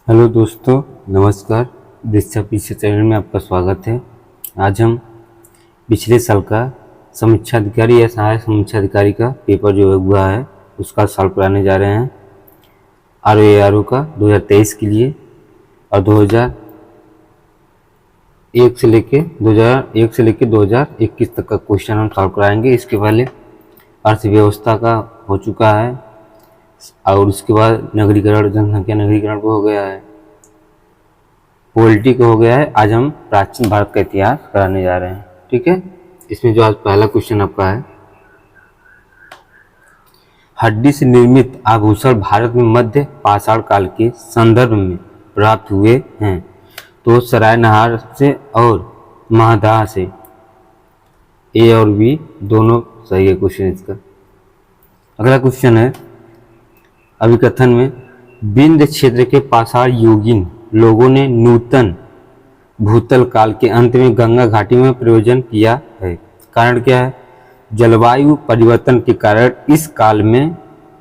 Hello दोस्तों, नमस्कार। दीक्षा पीछे चैनल में आपका स्वागत है। आज हम पिछले साल का समीक्षा अधिकारी या सहायक समीक्षा अधिकारी का पेपर जो हुआ है उसका सॉल्व कराने जा रहे हैं। ROA का 2023 के लिए और 2001 से लेके 2021 तक का क्वेश्चन हम सॉल्व कराएंगे। इसके पहले अर्थव्यवस्था का हो चुका है और उसके बाद नगरीकरण, जनसंख्या नगरीकरण को हो गया है, पॉलिटी को हो गया है। आज हम प्राचीन भारत का इतिहास कराने जा रहे हैं। ठीक है, इसमें जो आज पहला क्वेश्चन आपका है, हड्डी से निर्मित आभूषण भारत में मध्य पाषाण काल के संदर्भ में प्राप्त हुए हैं। तो सरायनहार से और महदाह से। ए और बी दोनों सही है क्वेश्चन इसका। अगला क्वेश्चन है, अभिकथन में विंध्य क्षेत्र के पाषाण युगीन लोगों ने नूतन भूतल काल के अंत में गंगा घाटी में प्रयोजन किया है। कारण क्या है? जलवायु परिवर्तन के कारण इस काल में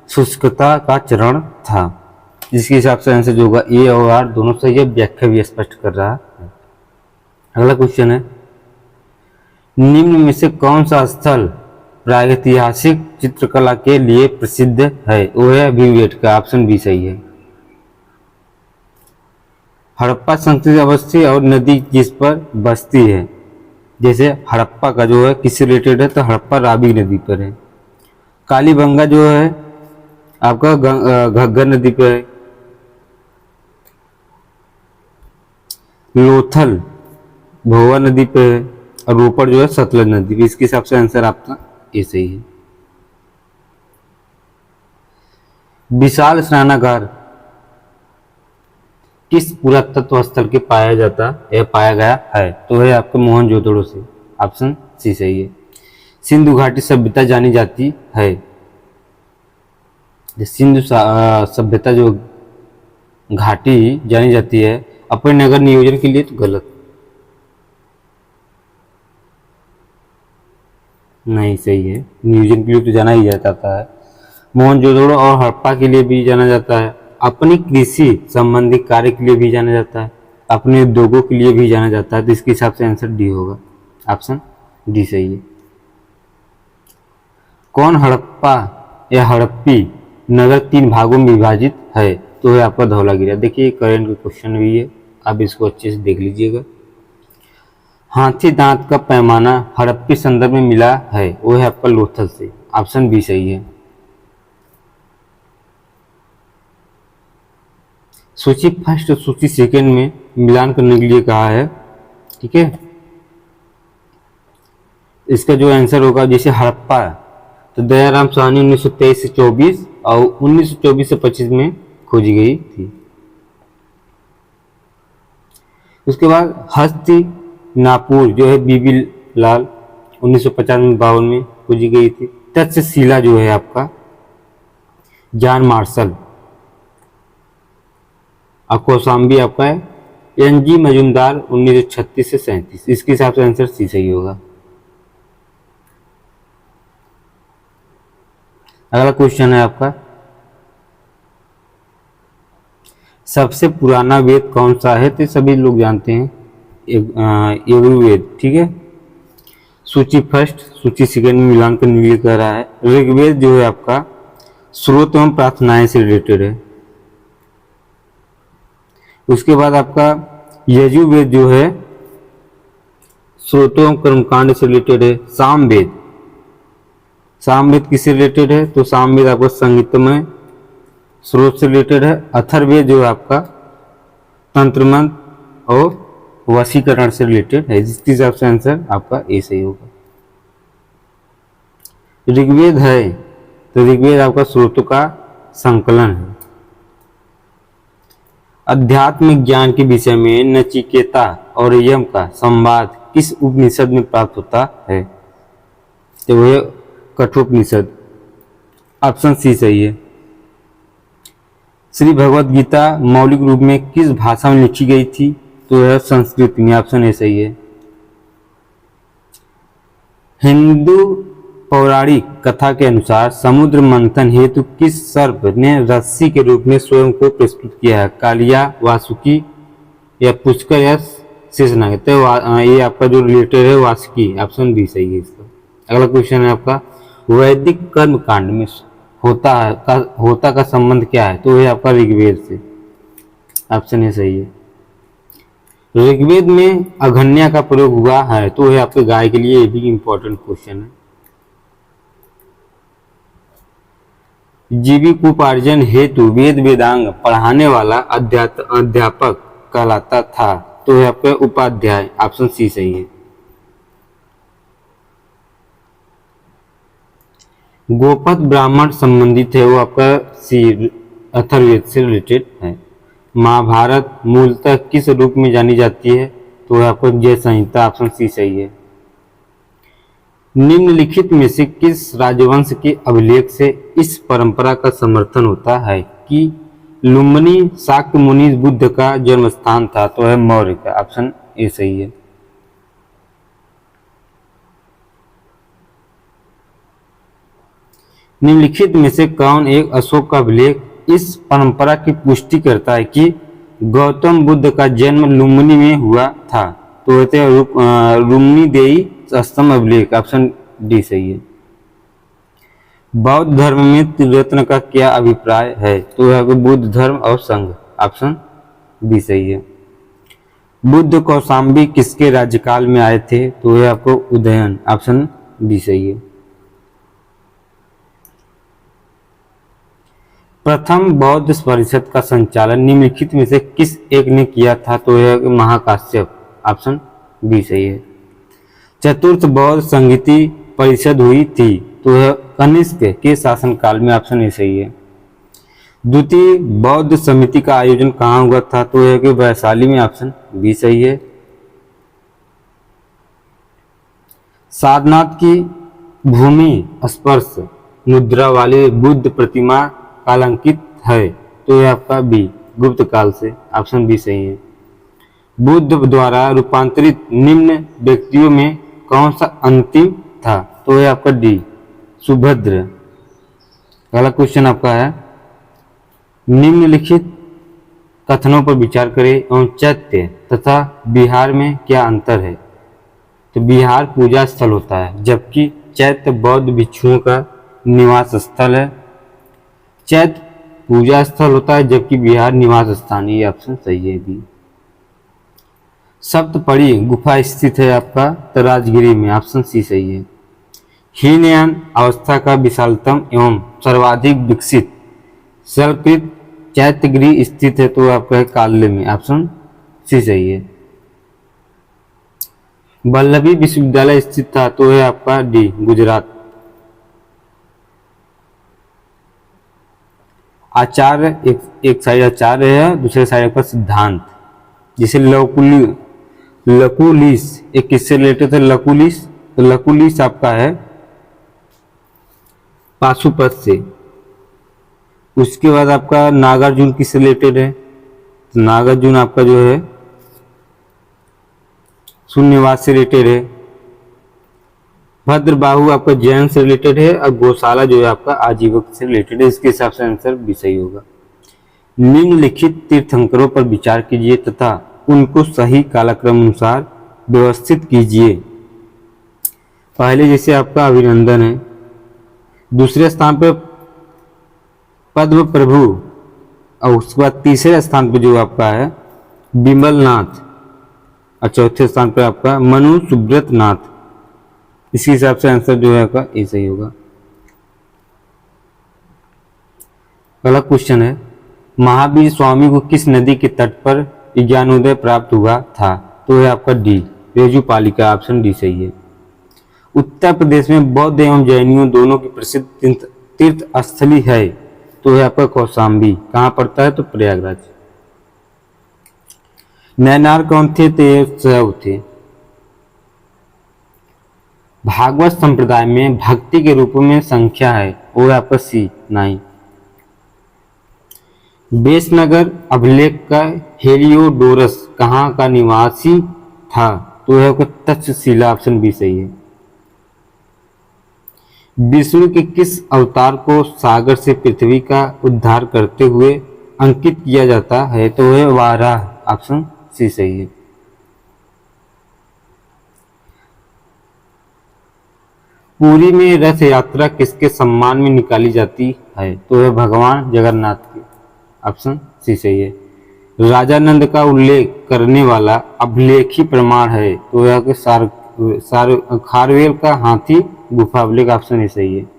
शुष्कता का चरण था। जिसके हिसाब से आंसर जो होगा ए और आर दोनों सही है, व्याख्या भी स्पष्ट कर रहा है। अगला क्वेश्चन है, निम्न में से कौन सा स्थल प्रागैतिहासिक चित्रकला के लिए प्रसिद्ध है? वो है भीमबेटका। ऑप्शन बी सही है। हड़प्पा संस्कृति अवस्थी और नदी जिस पर बसती है, जैसे हड़प्पा का जो है किससे रिलेटेड है? तो हड़प्पा रावी नदी पर है। कालीबंगा जो है आपका घग्गर नदी पर है। लोथल भोवा नदी पे है और रोपड़ जो है सतलज नदी पे। इसके हिसाब से आंसर आपका ये सही है। विशाल स्नानागार किस पुरातत्व स्थल के पाया गया है? तो है आपका मोहनजोदड़ो से। ऑप्शन सी सही है। सिंधु घाटी सभ्यता जानी जाती है, सिंधु सभ्यता जो घाटी जानी जाती है अपने नगर नियोजन के लिए, तो गलत नहीं, सही है। नियोजन के लिए तो जाना ही जाता है। मोहनजोदड़ो और हड़प्पा के लिए भी जाना जाता है, अपनी कृषि संबंधी कार्य के लिए भी जाना जाता है, अपने उद्योगों के लिए भी जाना जाता है। तो इसके हिसाब से आंसर डी होगा। ऑप्शन डी सही है। कौन हड़प्पा या हड़प्पी नगर 3 भागों में विभाजित है? तो है आपका धौलागिरी। देखिए करंट का क्वेश्चन भी है, आप इसको अच्छे से देख लीजिएगा। हाथी दांत का पैमाना हड़प्पी संदर्भ में मिला है, वो है आपका लोथल से। ऑप्शन बी सही है। सूची फर्स्ट और सूची सेकंड में मिलान करने के लिए कहा है। ठीक है, इसका जो आंसर होगा, जैसे हड़प्पा तो दयाराम साहनी 1923 से 24 और 1924 से 25 में खोजी गई थी। उसके बाद हस्तिनापुर जो है बीबी लाल 1950-52 में खोजी गई थी। तक्षशिला जो है आपका जॉन मार्शल। और कौशाम्बी आपका है NG मजूमदार 1936 से 37। इसके हिसाब से आंसर सी सही होगा। अगला क्वेश्चन है आपका, सबसे पुराना वेद कौन सा है? तो सभी लोग जानते हैं, यजुर्वेद। ठीक है, सूची फर्स्ट सूची सेकंड में मिलान करने के लिए कह रहा है। ऋग्वेद जो है आपका स्रोत एवं प्रार्थनाएं से रिलेटेड है। उसके बाद आपका यजुर्वेद जो है स्रोतों एवं कर्मकांड से रिलेटेड है। सामवेद किससे रिलेटेड है? तो सामवेद आपका संगीतमय स्रोत से रिलेटेड है। अथर्ववेद जो है आपका तंत्र मंत्र और वशीकरण से रिलेटेड है। जिसके हिसाब से आंसर आपका ए सही होगा। ऋग्वेद है तो ऋग्वेद आपका स्रोतों का संकलन है। अध्यात्मिक ज्ञान के विषय में नचिकेता और यम का संवाद किस उपनिषद में प्राप्त होता है? तो वह कठोपनिषद। ऑप्शन सी सही है। श्री भगवत गीता मौलिक रूप में किस भाषा में लिखी गई थी? तो यह संस्कृत में। ऑप्शन ए सही है। हिंदू पौराणिक कथा के अनुसार समुद्र मंथन हेतु किस सर्प ने रस्सी के रूप में स्वयं को प्रस्तुत किया है? कालिया, वासुकी या पुष्कर या शेषनाग? तो ये आपका जो रिलेटेड है वासुकी, ऑप्शन बी सही है इसका। अगला क्वेश्चन है आपका, वैदिक कर्म कांड में होता का संबंध क्या है? तो ये आपका ऋग्वेद से, ऑप्शन ए सही है। ऋग्वेद में अघन्या का प्रयोग हुआ है, तो ये आपके गाय के लिए ये भी इंपॉर्टेंट क्वेश्चन है। जीविकोपार्जन हेतु वेद वेदांग पढ़ाने वाला अध्यापक कहलाता था, तो यह आपका उपाध्याय, ऑप्शन सी सही है। गोपद ब्राह्मण संबंधित है, वो आपका सी अथर्ववेद से रिलेटेड है। महाभारत मूलतः किस रूप में जानी जाती है? तो यह आपको जय संहिता, ऑप्शन सी सही है। निम्नलिखित में से किस राजवंश के अभिलेख से इस परंपरा का समर्थन होता है कि लुम्बिनी शाक्य मुनि बुद्ध का जन्म स्थान था? तो है मौर्य का, ऑप्शन ए सही है। निम्नलिखित में से कौन एक अशोक का अभिलेख इस परंपरा की पुष्टि करता है कि गौतम बुद्ध का जन्म लुम्बिनी में हुआ था? तो होते हैं लुम्बिनी देई स्तंभ अभिलेख, ऑप्शन डी सही है। बौद्ध धर्म में त्रिरत्न का क्या अभिप्राय है? तो है बुद्ध धर्म और संघ, ऑप्शन बी सही है। बुद्ध कौशाम्बी किसके राज्यकाल में आए थे? तो है आपको उदयन, ऑप्शन बी सही है। प्रथम बौद्ध परिषद का संचालन निम्नलिखित में से किस एक ने किया था? तो यह महाकाश्यप, ऑप्शन बी सही है। चतुर्थ बौद्ध संगीति परिषद हुई थी, तो यह कनिष्क के शासनकाल में, ऑप्शन ए सही है। द्वितीय बौद्ध समिति का आयोजन कहाँ हुआ था? तो यह कि वैशाली में, ऑप्शन बी सही है। सारनाथ की भूमि स्पर्श मुद्रा वाली बुद्ध प्रतिमा कालांकित है, तो यह आपका बी गुप्त काल से, ऑप्शन बी सही है। बुद्ध द्वारा रूपांतरित निम्न व्यक्तियों में कौन सा अंतिम था? तो यह आपका डी सुभद्र। अगला क्वेश्चन आपका है, निम्नलिखित कथनों पर विचार करें एवं चैत्य तथा बिहार में क्या अंतर है? तो बिहार पूजा स्थल होता है, जबकि चैत्य बौद्ध भिक्षुओं का निवास स्थल है। चैत्य पूजा स्थल होता है, जबकि बिहार निवास स्थान, ये ऑप्शन सही है भी। सप्तपड़ी गुफा स्थित है आपका तो राजगिरी में, ऑप्शन सी सही है। हीनयान अवस्था का विशालतम एवं सर्वाधिक विकसित शैलकृत चैत्यगृह स्थित है, तो आपका है काल्य में, ऑप्शन सी सही है। वल्लभी विश्वविद्यालय स्थित था, तो है आपका डी गुजरात। आचार्य एक साइड आचार्य है, दूसरे साइड पर सिद्धांत, जिसे लकुलिस एक किससे रिलेटेड है? लकुलिस, तो लकुलिस आपका है पाशुपत से। उसके बाद आपका नागार्जुन किससे रिलेटेड है? तो नागार्जुन आपका जो है शून्यवास से रिलेटेड है। भद्रबाहु आपका जैन से रिलेटेड है, और गौशाला जो है आपका आजीवक से रिलेटेड है। इसके हिसाब से आंसर भी सही होगा। निम्नलिखित तीर्थंकरों पर विचार कीजिए तथा उनको सही कालक्रम अनुसार व्यवस्थित कीजिए। पहले जैसे आपका अभिनंदन है, दूसरे स्थान पे पद्म प्रभु, और उसके बाद तीसरे स्थान पे जो आपका है बिमलनाथ, और चौथे स्थान पे आपका मनु सुब्रत नाथ। इसी हिसाब से आंसर जो है आपका ए सही होगा। अगला क्वेश्चन है, महावीर स्वामी को किस नदी के तट पर ज्ञानोदय प्राप्त हुआ था? तो है आपका डी रेजुपालिका, ऑप्शन डी सही है। उत्तर प्रदेश में बौद्ध एवं जैनियों दोनों की प्रसिद्ध तीर्थ स्थली है, तो है आपका कौशाम्बी। कहाँ पड़ता है? तो प्रयागराज। नैनार कौन थे? तो ये शैव थे। भागवत संप्रदाय में भक्ति के रूप में संख्या है, वो है आपका सी 9। बेसनगर अभिलेख का हेलियोडोरस कहाँ का निवासी था? तो है आपका तक्षशिला, ऑप्शन बी सही है। विष्णु के किस अवतार को सागर से पृथ्वी का उद्धार करते हुए अंकित किया जाता है? तो वह वाराह, ऑप्शन सी सही है। पुरी में रथ यात्रा किसके सम्मान में निकाली जाती है? तो वह भगवान जगन्नाथ की, ऑप्शन सी सही है। राजानंद का उल्लेख करने वाला अभिलेखी प्रमाण है? तो यह कि खारवेल का हाथी गुफा अभिलेख, ऑप्शन ए सही है।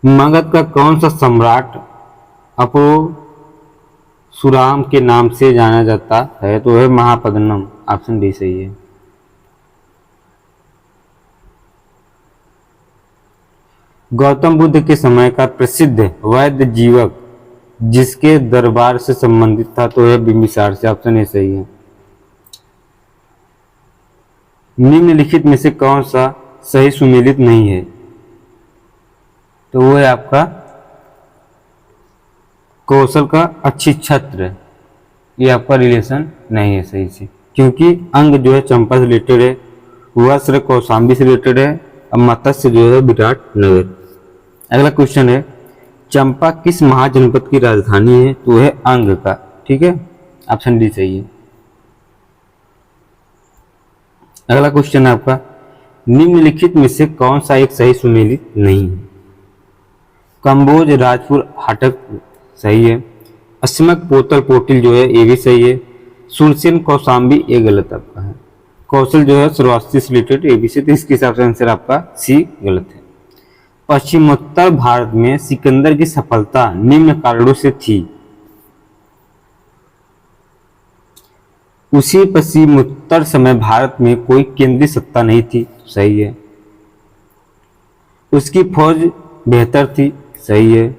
मगध का कौन सा सम्राट अपरशुराम के नाम से जाना जाता है? तो वह महापद्मनम, ऑप्शन डी सही है। गौतम बुद्ध के समय का प्रसिद्ध वैद्य जीवक जिसके दरबार से संबंधित था? तो यह बिंबिसार से, ऑप्शन ए सही है। निम्नलिखित में से कौन सा सही सुमेलित नहीं है? तो वो है आपका कौशल का अच्छी छत्र, ये आपका रिलेशन नहीं है सही से, क्योंकि अंग जो है चंपा से रिलेटेड है, वस्त्र कौशाम्बी से रिलेटेड है, और मत्स्य जो है विराट नगर। अगला क्वेश्चन है, चंपा किस महाजनपद की राजधानी है? तो है अंग का, ठीक है, ऑप्शन डी सही है। अगला क्वेश्चन है आपका, निम्नलिखित में से कौन सा एक सही सुमेलित नहीं है? कंबोज राजपुर हाटक सही है। अस्मक पोतल पोटिल जो है ये भी सही है। सुरसेन कौशाम्बी ये गलत आपका है। कौशल जो है श्रावस्ती से रिलेटेड ये भी से, तो इसके हिसाब से आंसर आपका सी गलत है। पश्चिमोत्तर भारत में सिकंदर की सफलता निम्न कारणों से थी। उसी पश्चिमोत्तर समय भारत में कोई केंद्रीय सत्ता नहीं थी, सही है। उसकी फौज बेहतर थी, सही है।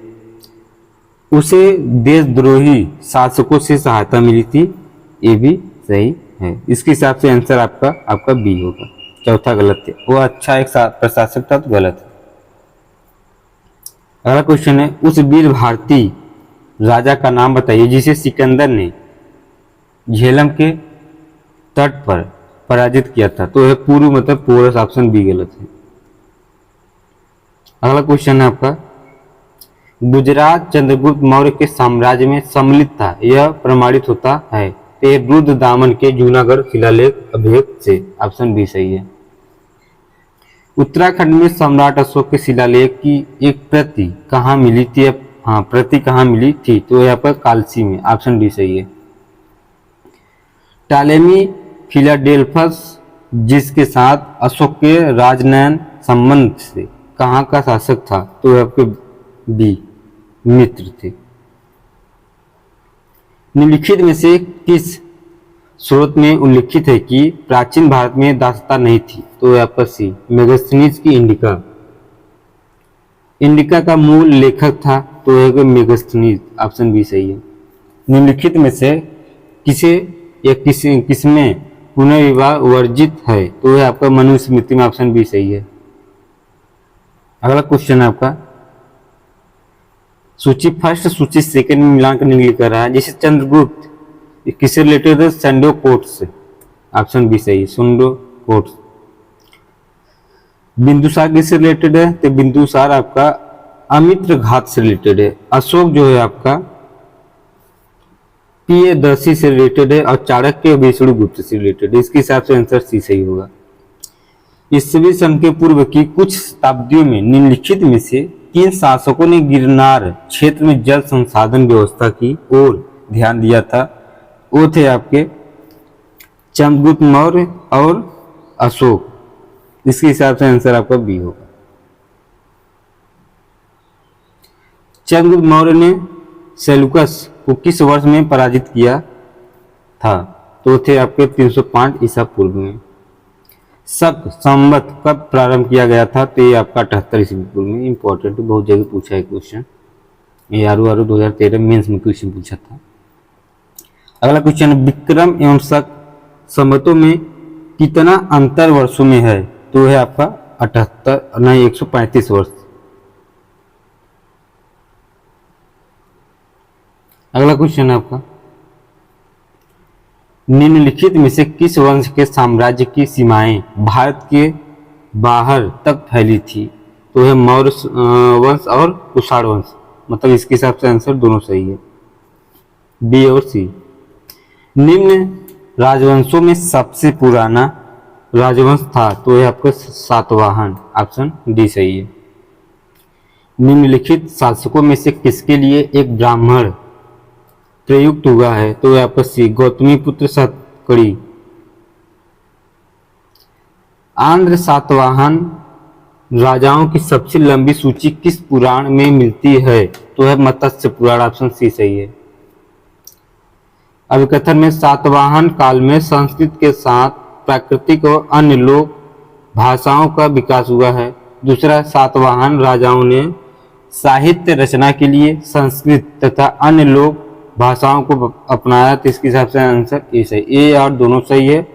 उसे देशद्रोही शासकों से सहायता मिली थी, ये भी सही है। इसके हिसाब से आंसर आपका बी होगा। चौथा गलत है, वो अच्छा एक प्रशासक था, तो गलत है। अगला क्वेश्चन है, उस वीर भारतीय राजा का नाम बताइए जिसे सिकंदर ने झेलम के तट पर पराजित किया था। तो यह पूर्व मतलब पोरस, ऑप्शन बी गलत है। अगला क्वेश्चन है आपका, गुजरात चंद्रगुप्त मौर्य के साम्राज्य में सम्मिलित था, यह प्रमाणित होता है ते रुद्र दामन के जूनागढ़ शिलालेख अभिलेख से, ऑप्शन बी सही है। उत्तराखंड में सम्राट अशोक के शिलालेख की एक प्रति कहाँ मिली थी? हाँ, प्रति कहाँ मिली थी? तो यहाँ पर कालसी में, ऑप्शन डी सही है। टालेमी फिलाडेल्फस जिसके साथ अशोक के राजनयन संबंध से कहाँ का शासक था? तो आपके बी मित्र थे। निम्नलिखित में से किस स्रोत में उल्लिखित है कि प्राचीन भारत में दासता नहीं थी? तो आपका सी मेगस्थनीज की इंडिका। इंडिका का मूल लेखक था, तो है मेगस्थनीज, ऑप्शन बी सही है। निम्नलिखित में से किसे या किसमें पुनर्विवाह वर्जित है? तो है आपका मनुस्मृति में, ऑप्शन बी सही है। अगला क्वेश्चन है आपका, सूची फर्स्ट सूची सेकंड में मिलान करने के लिए कर रहा है। जैसे चंद्रगुप्त किससे रिलेटेड है? संडो कोट से, ऑप्शन बी सही, सुंडो कोट। बिंदुसार किससे रिलेटेड है? तो बिंदुसार आपका अमित्र घात से रिलेटेड है। अशोक जो है आपका प्रियदर्शी से रिलेटेड है, और चाणक्य विष्णुगुप्त से रिलेटेड है। इसके हिसाब से आंसर सी सही होगा। ईस्वी सन के पूर्व की कुछ शताब्दियों में निम्नलिखित में से किन शासकों ने गिरनार क्षेत्र में जल संसाधन व्यवस्था की ओर ध्यान दिया था? वो थे आपके चंद्रगुप्त मौर्य और अशोक। इसके हिसाब से आंसर आपका बी होगा। चंद्रगुप्त मौर्य ने सेल्यूकस को किस वर्ष में पराजित किया था? तो थे आपके 305 ईसा पूर्व में। शक संवत कब प्रारंभ किया गया था? तो ये आपका 78 ईस्वी पूर्व में। इंपॉर्टेंट, बहुत जगह पूछा है क्वेश्चन, ये आरु 2013 मेंस में क्वेश्चन पूछा था। अगला क्वेश्चन, विक्रम एवं शक संवतों में कितना अंतर वर्षों में है? तो है आपका 135 वर्ष। अगला क्वेश्चन है आपका, निम्नलिखित में से किस वंश के साम्राज्य की सीमाएं भारत के बाहर तक फैली थी? तो है मौर्य वंश और कुषाण वंश, मतलब इसके हिसाब से आंसर दोनों सही है, बी और सी। निम्न राजवंशों में सबसे पुराना राजवंश था, तो यह आपका सातवाहन, ऑप्शन डी सही है। निम्नलिखित शासकों में से किसके लिए एक ब्राह्मण प्रयुक्त हुआ है, तो यह आपका सी, गौतमी पुत्र सातकर्णी। आंध्र सातवाहन राजाओं की सबसे लंबी सूची किस पुराण में मिलती है, तो है मत्स्य पुराण, ऑप्शन सी सही है। अभिकथन में सातवाहन काल में संस्कृत के साथ प्राकृतिक और अन्य लोक भाषाओं का विकास हुआ है। दूसरा, सातवाहन राजाओं ने साहित्य रचना के लिए संस्कृत तथा अन्य लोक भाषाओं को अपनाया, तो इसके हिसाब से आंसर ए सही, ए और दोनों सही है,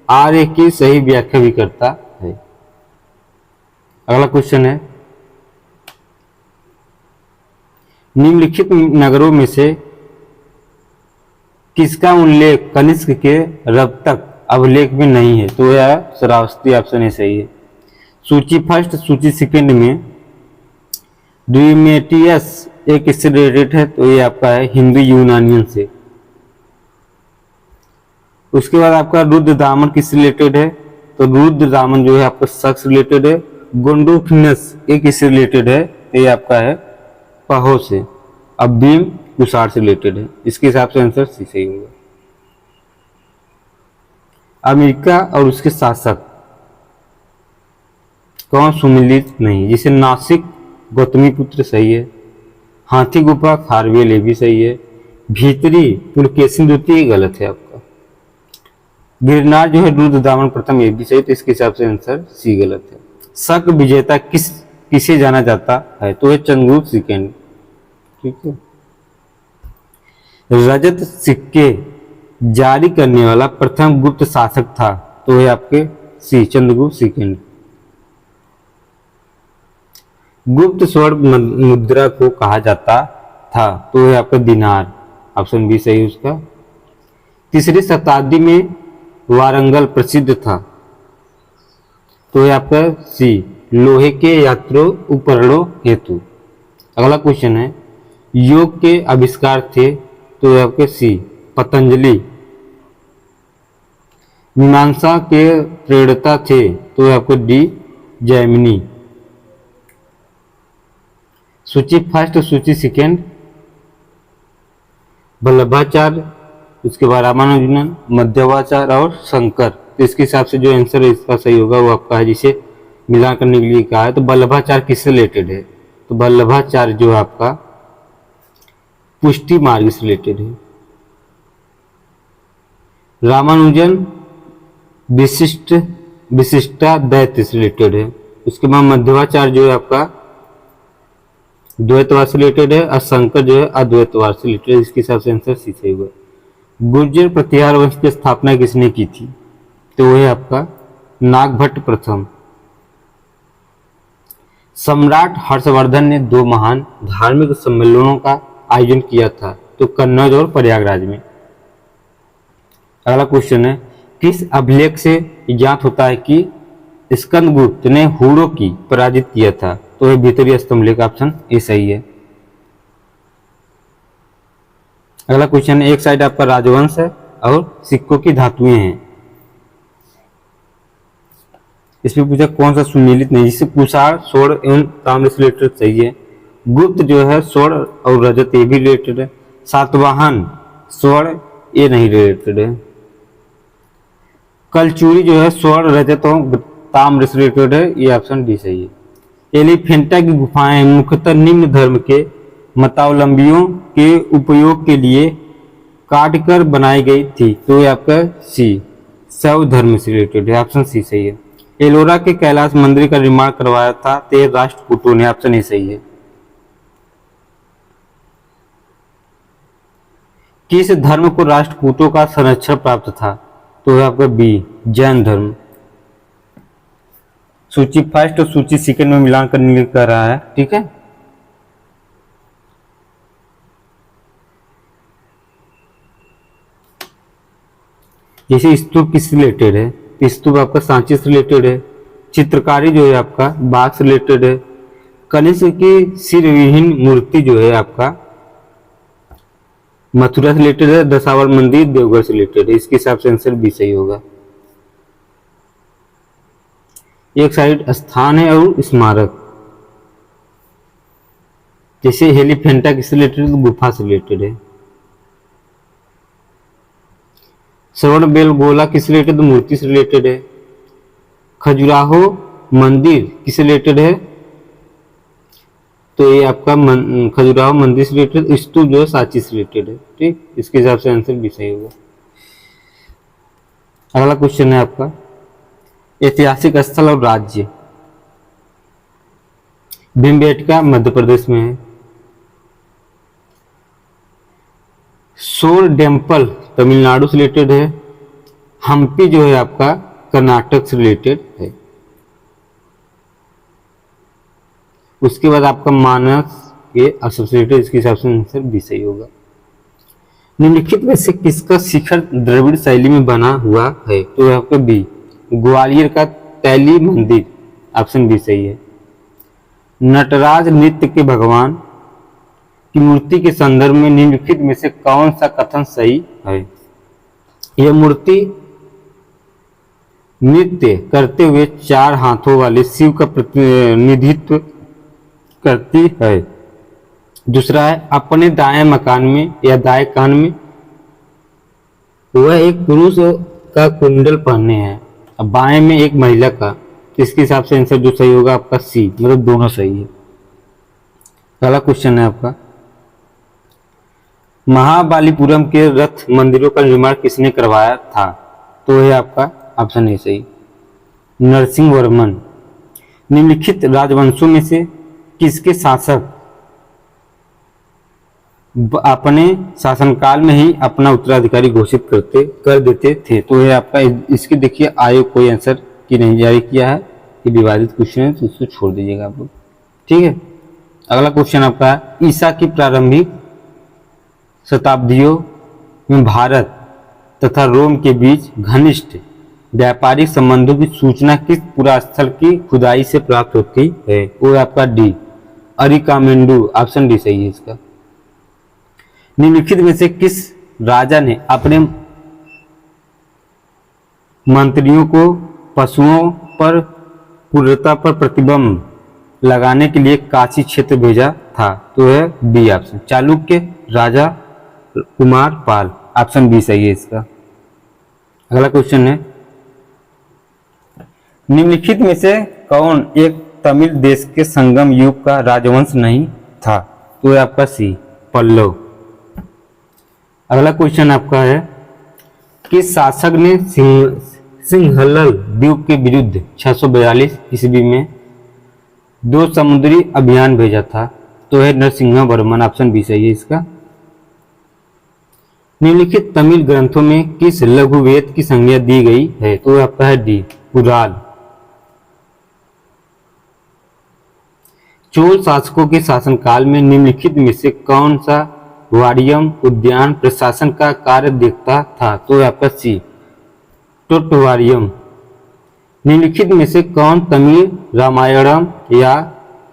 आर्य की सही व्याख्या भी करता है। अगला क्वेश्चन है, निम्नलिखित नगरों में से किसका उल्लेख कनिष्क के रक्तक अभिलेख में नहीं है, तो यह श्रावस्ती, ऑप्शन ए सही है। सूची फर्स्ट सूची सेकंड में ड्यूमेटियस एक किससे रिलेटेड है, तो ये आपका है हिंदू यूनानियन से। उसके बाद आपका रुद्र दामन किससे रिलेटेड है, तो रुद्र दामन जो है आपका शख्स रिलेटेड है। गोंडोफिनस ये किससे रिलेटेड है, तो ये आपका है पहो से। अब भीम कुषाण से रिलेटेड है, इसके हिसाब से आंसर सी सही होगा। अमेरिका और उसके शासक कौन सुमिलित नहीं, जिसे नासिक गौतमी पुत्र सही है, हाथी गुफा खारवेल ये भी सही है, भीतरी पुलकेशिन द्वितीय गलत है आपका, गिरनार जो है रुद्र दामन प्रथम ये भी सही, तो इसके हिसाब से आंसर सी गलत है। शक विजेता किसे जाना जाता है, तो ये चंद्रगुप्त सेकंड, ठीक है। रजत सिक्के जारी करने वाला प्रथम गुप्त शासक था, तो ये आपके सी, चंद्रगुप्त सेकंड। गुप्त स्वर्ण मुद्रा को कहा जाता था, तो ये आपका दिनार, ऑप्शन बी सही उसका। तीसरी शताब्दी में वारंगल प्रसिद्ध था, तो ये आपका सी, लोहे के यात्रो उपकरणों हेतु। अगला क्वेश्चन है, योग के आविष्कार थे, तो ये आपके सी, पतंजलि। मीमांसा के प्रेरणा थे, तो ये आपको डी, जैमिनी। सूची फर्स्ट सूची सेकेंड वल्लभाचार्य, उसके बाद रामानुजन, मध्वाचार्य और शंकर, तो इसके हिसाब से जो आंसर है इसका सही होगा वो आपका है, जिसे मिलान करने के लिए कहा है। तो वल्लभाचार्य किससे रिलेटेड है, तो वल्लभाचार्य जो है आपका पुष्टि मार्ग से रिलेटेड है। रामानुजन विशिष्टाद्वैत से रिलेटेड है। उसके बाद मध्वाचार्य जो है आपका द्वैतवाद से रिलेटेड है, और शंकर जो है अद्वैतवाद से रिलेटेड है, इसके हिसाब से आंसर सी सही हुआ। गुर्जर प्रतिहार वंश की स्थापना किसने की थी, तो वह है आपका नागभट्ट प्रथम। सम्राट हर्षवर्धन ने दो महान धार्मिक सम्मेलनों का आयोजन किया था, तो कन्नौज और प्रयागराज में। अगला क्वेश्चन है, किस अभिलेख से ज्ञात होता है कि स्कंदगुप्त ने हुड़ों की पराजित किया था, तो यह भीतरी स्तंभ का ऑप्शन ए सही है। अगला क्वेश्चन है, एक साइड आपका राजवंश है और सिक्कों की धातुएं हैं, इसमें पूछा कौन सा सुमेलित नहीं, जिससे कुषाण स्वर्ण एवं ताम्र से रिलेटेड सही है। गुप्त जो है स्वर्ण और रजत ये भी रिलेटेड है। सातवाहन स्वर्ण ये नहीं रिलेटेड है। कलचुरी जो है स्वर्ण रजत और ताम्र से रिलेटेड है, ये ऑप्शन डी सही है। एलिफेंटा की गुफाएं मुख्यतः निम्न धर्म के मतावलंबियों के उपयोग के लिए काटकर बनाई गई थी, तो ये आपका सी, शैव धर्म से रिलेटेड है, ऑप्शन सी सही है। एलोरा के कैलाश मंदिर का निर्माण करवाया था 13 राष्ट्रकूटों ने, ऑप्शन ए सही है। किस धर्म को राष्ट्रकूटों का संरक्षण प्राप्त था, तो है आपका बी, जैन धर्म। सूची फर्स्ट और सूची सेकंड में मिलान करने के कर रहा है, ठीक है। जैसे स्तूप किससे रिलेटेड है, स्तूप आपका सांची से रिलेटेड है। चित्रकारी जो है आपका बाघ से रिलेटेड है। कनिष्क की सिरविहीन मूर्ति जो है आपका मथुरा से रिलेटेड है, दशावर मंदिर देवघर से रिलेटेड है। इसके हिसाब से आंसर बी सही होगा। एक साइड स्थान है और स्मारक, जैसे हेलीफेंटा किससे रिलेटेड है, गुफा से रिलेटेड है। श्रवण बेलगोला किससे रिलेटेड, मूर्ति से रिलेटेड है। खजुराहो मंदिर किससे रिलेटेड है, तो ये आपका खजुराहो मंदिर से रिलेटेड, स्तूप जो है सांची से रिलेटेड है। ठीक, इसके हिसाब से आंसर भी सही होगा। अगला क्वेश्चन है आपका ऐतिहासिक स्थल और राज्य। भीमबेटका मध्य प्रदेश में है। सोर टेम्पल तमिलनाडु से रिलेटेड है। हम्पी जो है आपका कर्नाटक से रिलेटेड है। उसके बाद आपका मानस ये असम से रिलेटेड, इसके हिसाब से आंसर भी सही होगा। निम्नलिखित में से किसका शिखर द्रविड़ शैली में बना हुआ है, तो आपका बी ग्वालियर का तैली मंदिर, ऑप्शन बी सही है। नटराज नृत्य के भगवान की मूर्ति के संदर्भ में निम्नलिखित में से कौन सा कथन सही है। यह मूर्ति नृत्य करते हुए 4 हाथों वाले शिव का प्रतिनिधित्व करती है। दूसरा है अपने दाएं मकान में या दाएं कान में वह एक पुरुष का कुंडल पहने हैं, अब बाएं में एक महिला का। इसके हिसाब से आंसर जो सही होगा आपका सी, मतलब दोनों सही है। अगला क्वेश्चन है आपका महाबलीपुरम के रथ मंदिरों का निर्माण किसने करवाया था, तो है आपका ऑप्शन ए सही, नरसिंह वर्मन। निम्नलिखित राजवंशों में से किसके शासक अपने शासनकाल में ही अपना उत्तराधिकारी घोषित कर देते थे, तो ये आपका इसके देखिए आयोग कोई आंसर की नहीं जारी किया है, ये विवादित क्वेश्चन है तो इसको छोड़ दीजिएगा आप लोग। ठीक है, अगला क्वेश्चन आपका ईसा की प्रारंभिक शताब्दियों में भारत तथा रोम के बीच घनिष्ठ व्यापारिक संबंधों की सूचना किस पुरास्थल की खुदाई से प्राप्त होती है, वो आपका डी अरिकामेंडू, ऑप्शन डी सही है इसका। निम्नलिखित में से किस राजा ने अपने मंत्रियों को पशुओं पर क्रूरता पर प्रतिबंध लगाने के लिए काशी क्षेत्र भेजा था, तो है B option Chalukya Raja Kumar Pal, option B सही है इसका। अगला क्वेश्चन है निम्नलिखित में से कौन एक तमिल देश के संगम युग का राजवंश नहीं था, तो है आपका सी पल्लव। अगला क्वेश्चन आपका है किस शासक ने सिंहलल द्वीप के विरुद्ध 642 ईस्वी में 2 समुद्री अभियान भेजा था, तो है नरसिंह वर्मन, ऑप्शन बी सही है इसका। निम्नलिखित तमिल ग्रंथों में किस लघुवेद की संज्ञा दी गई है, तो आपका है डी कुराल। चोल शासकों के शासनकाल में निम्नलिखित में से कौन सा वाड़ियम उद्यान प्रशासन का कार्य देखता था, तो आपका सी टोटवारियम। निम्नलिखित में से कौन तमिल रामायणम या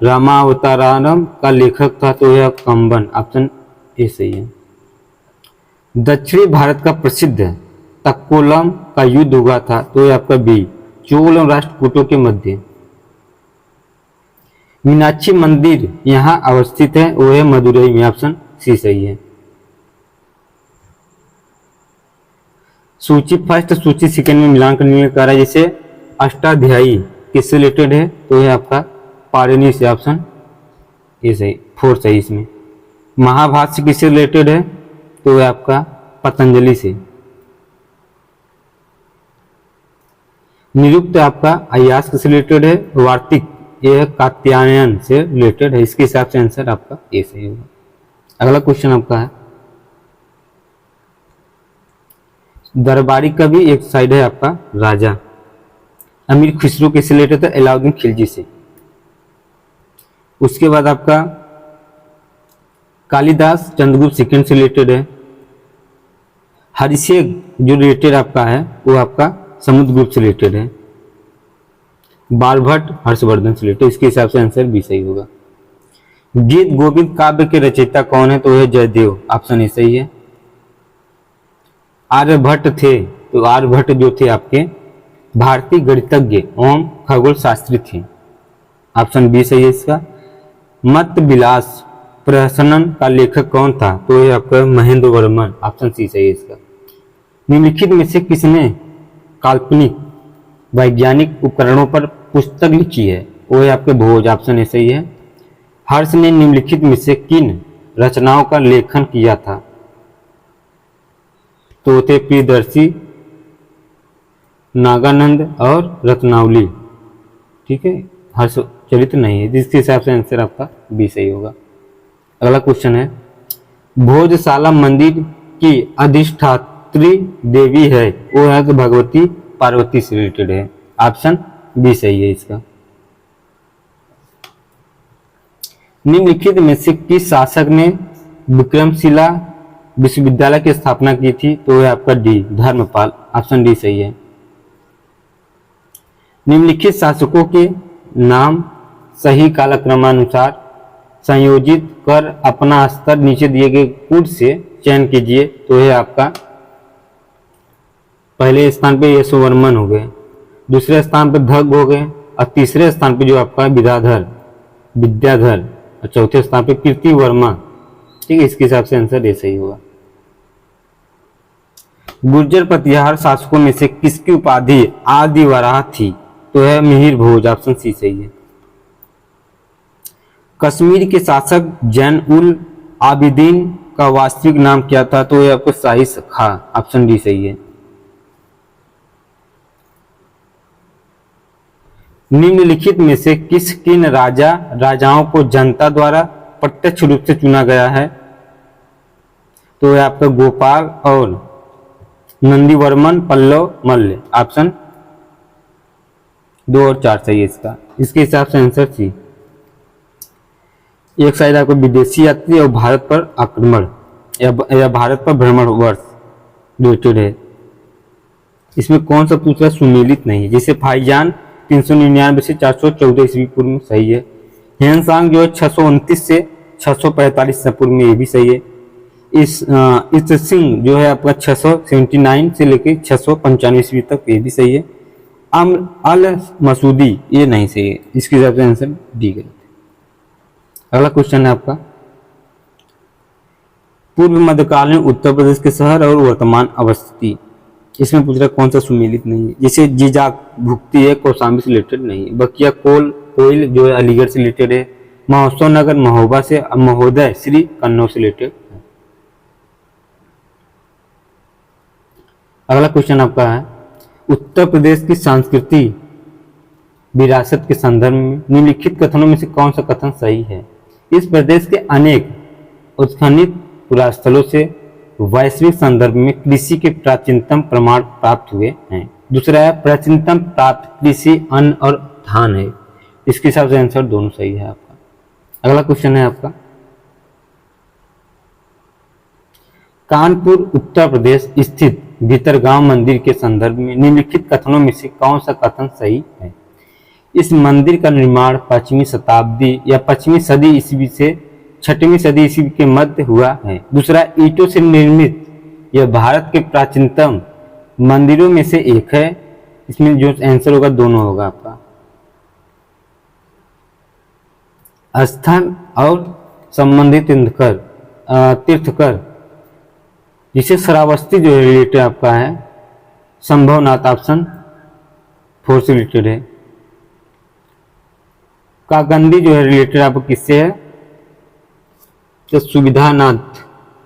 रामावतारम का लेखक था, तो यह कंबन, ऑप्शन ए सही है। दक्षिणी भारत का प्रसिद्ध तक्कोलम का युद्ध हुआ था, तो यह आपका बी चोल और राष्ट्रकूटों के मध्य। मीनाक्षी मंदिर यहाँ अवस्थित है, वो है मदुरई में, ऑप्शन सी सही है। सूची फर्स्ट सूची सेकेंड में मिलान करने का कार्य, जैसे अष्टाध्यायी किससे रिलेटेड है, तो यह आपका पाणिनि से, ऑप्शन ये सही 4 सही इसमें। महाभाष्य किससे रिलेटेड है, तो यह आपका पतंजलि से। निरुक्त आपका अयास किससे रिलेटेड है, वार्तिक यह कात्यायन से रिलेटेड है, इसके हिसाब से आंसर आपका ए सही होगा। अगला क्वेश्चन आपका है दरबारी का भी एक साइड है आपका राजा। अमीर खुसरो किससे रिलेटेड था, अलाउद्दीन खिलजी से। उसके बाद आपका कालिदास चंद्रगुप्त सेकंड से रिलेटेड है। हरिशेख जो रिलेटेड आपका है वो आपका समुद्रगुप्त से रिलेटेड है। बालभट्ट हर्षवर्धन से रिलेटेड, इसके हिसाब से आंसर भी सही होगा। गीत गोविंद काव्य के रचयिता कौन है? तो यह जयदेव, ऑप्शन ए सही है। आर्यभट्ट थे, तो आर्यभट्ट जो थे आपके भारतीय गणितज्ञ एवं खगोल शास्त्री थे, ऑप्शन बी सही है इसका। मत विलास प्रहसनन का लेखक कौन था? तो ये आपका महेंद्र वर्मन, ऑप्शन सी सही है इसका। निम्नलिखित में से किसने काल्पनिक वैज्ञानिक उपकरणों पर पुस्तक लिखी है? वो है आपके भोज, ऑप्शन ए सही है। हर्ष ने निम्नलिखित में से किन रचनाओं का लेखन किया था? तो थे प्रियदर्शी, नागानंद और रत्नावली, ठीक है। हर्ष चरित्र नहीं है, जिसके हिसाब से आंसर आपका बी सही होगा। अगला क्वेश्चन है, भोजशाला मंदिर की अधिष्ठात्री देवी है, वो है कि भगवती पार्वती से रिलेटेड है, ऑप्शन बी सही है इसका। निम्नलिखित में से किस शासक ने विक्रमशिला विश्वविद्यालय की स्थापना की थी? तो है आपका डी, धर्मपाल, ऑप्शन डी सही है। निम्नलिखित शासकों के नाम सही कालक्रमानुसार संयोजित कर अपना स्तर नीचे दिए गए कूट से चयन कीजिए। तो है आपका पहले स्थान पे यशोवर्मन हो गए, दूसरे स्थान पे धग हो गए, और तीसरे स्थान पे जो आपका विद्याधर, और चौथे स्थान पे कीर्ति वर्मा, ठीक है। इसके हिसाब से आंसर ये सही होगा। गुर्जर प्रतिहार शासकों में से किसकी उपाधि आदि वराह थी? तो है मिहिर भोज, ऑप्शन सी सही है। कश्मीर के शासक जैन उल आबिदीन का वास्तविक नाम क्या था? तो यह आपको शाही खां, ऑप्शन डी सही है। निम्नलिखित में से किन राजाओं को जनता द्वारा प्रत्यक्ष रूप से चुना गया है? तो यह आपका गोपाल और नंदीवर्मन पल्लव मल्ल, ऑप्शन 2 और 4 सही है इसका। इसके हिसाब से आंसर सी। एक साइड आपको विदेशी यात्री और भारत पर आक्रमण या भारत पर भ्रमण वर्ष रिलेटेड है। इसमें कौन सा पूछ रहा है? सुमेलित नहीं है। जैसे फाइजान 399 से 414 ईस्वी पूर्व में सही है। हेनसांग जो है 629 से 645 ईस्वी पूर्व में, ये भी सही है। इस सिंह जो है आपका 679 से लेकर 695 ईस्वी तक, ये भी सही है। अल मसूदी ये नहीं सही है। इसके हिसाब से आंसर डी गलत है। अगला क्वेश्चन है आपका, पूर्व मध्यकालीन उत्तर प्रदेश के शहर और वर्तमान अवस्थिति। इसमें पूछ रहा है कौन सा सुमेलित नहीं है। जैसे जीजाक भुक्ति है, कौशाम्बी से रिलेटेड नहीं है। बकिया कोयल जो है अलीगढ़ से रिलेटेड है। महोत्सव नगर महोबा से, महोदय श्री कन्नौज से रिलेटेड है। अगला क्वेश्चन आपका है, उत्तर प्रदेश की संस्कृति विरासत के संदर्भ में निम्नलिखित कथनों में से कौन सा कथन सही है? इस प्रदेश के अनेक उत्खनित पुरास्थलों से वैश्विक संदर्भ में कृषि के प्राचीनतम प्रमाण प्राप्त हुए हैं। दूसरा है प्राचीनतम प्राप्त कृषि अन्न और धान है। इसके हिसाब से आंसर दोनों सही है आपका। अगला क्वेश्चन है आपका, कानपुर उत्तर प्रदेश स्थित भीतरगांव मंदिर के संदर्भ में निम्नलिखित कथनों में से कौन सा कथन सही है? इस मंदिर का निर्माण 5वीं शताब्दी या 5वीं सदी ईस्वी से 6वीं सदी ईस्वी के मध्य हुआ है। दूसरा, ईंटों से निर्मित यह भारत के प्राचीनतम मंदिरों में से एक है। इसमें जो आंसर होगा दोनों होगा आपका। स्थल और संबंधित तीर्थकर जिसे श्रावस्ती जो रिलेटेड आपका है, संभवनाथ, ऑप्शन 4 से रिलेटेड है। कागंदी जो है रिलेटेड आपको किससे है? तो सुविधानाथ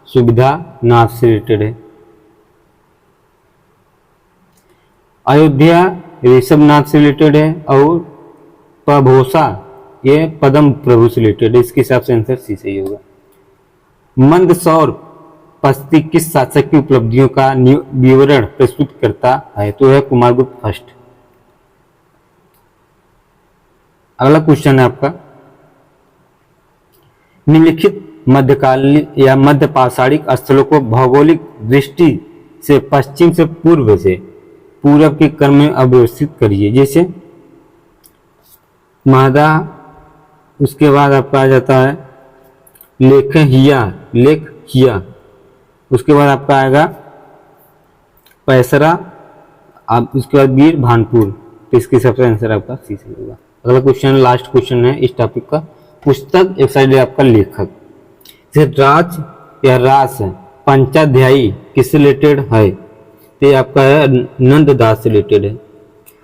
से रिलेटेड है। अयोध्या ऋषभनाथ से रिलेटेड है। और पभोसा ये पद्म प्रभु से रिलेटेड है। इसके हिसाब से आंसर सी सही होगा। मंदसौर पस्ती किस शासक की उपलब्धियों का विवरण प्रस्तुत करता है? तो है कुमारगुप्त फर्स्ट। अगला क्वेश्चन है आपका, निम्नलिखित मध्यकालीन या मध्य पाषाणिक स्थलों को भौगोलिक दृष्टि से पश्चिम से पूर्व से पूरब के क्रम में अव्यवस्थित करिए। जैसे महदा, उसके बाद आपका आ जाता है लेखहिया। उसके बाद आपका आएगा पैसरा, आप उसके बाद वीर भानपुर। तो इसके सबसे आंसर आपका सी से होगा। अगला क्वेश्चन, लास्ट क्वेश्चन है इस टॉपिक का। पुस्तक एक साइड आपका लेखक, जैसे राज या रास पंचाध्यायी किससे रिलेटेड है? तो ये आपका है नंद दास से रिलेटेड है।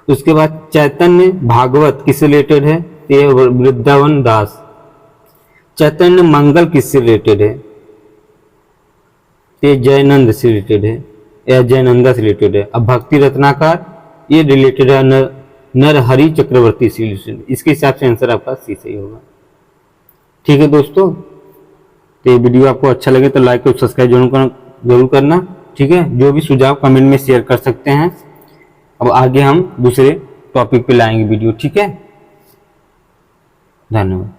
उसके बाद चैतन्य भागवत किससे रिलेटेड है? तो ये वृंदावन दास। चैतन्य मंगल किससे रिलेटेड है? तो ये जयनंद से रिलेटेड है या जयनंदा से रिलेटेड है। अब भक्ति रत्नाकर ये रिलेटेड है नरहरि चक्रवर्ती से रिलेटेड। इसके हिसाब से आंसर आपका सी सही होगा। ठीक है दोस्तों, तो ये वीडियो आपको अच्छा लगे तो लाइक और सब्सक्राइब जरूर करना। ठीक है, जो भी सुझाव कमेंट में शेयर कर सकते हैं। अब आगे हम दूसरे टॉपिक पे लाएंगे वीडियो। ठीक है, धन्यवाद।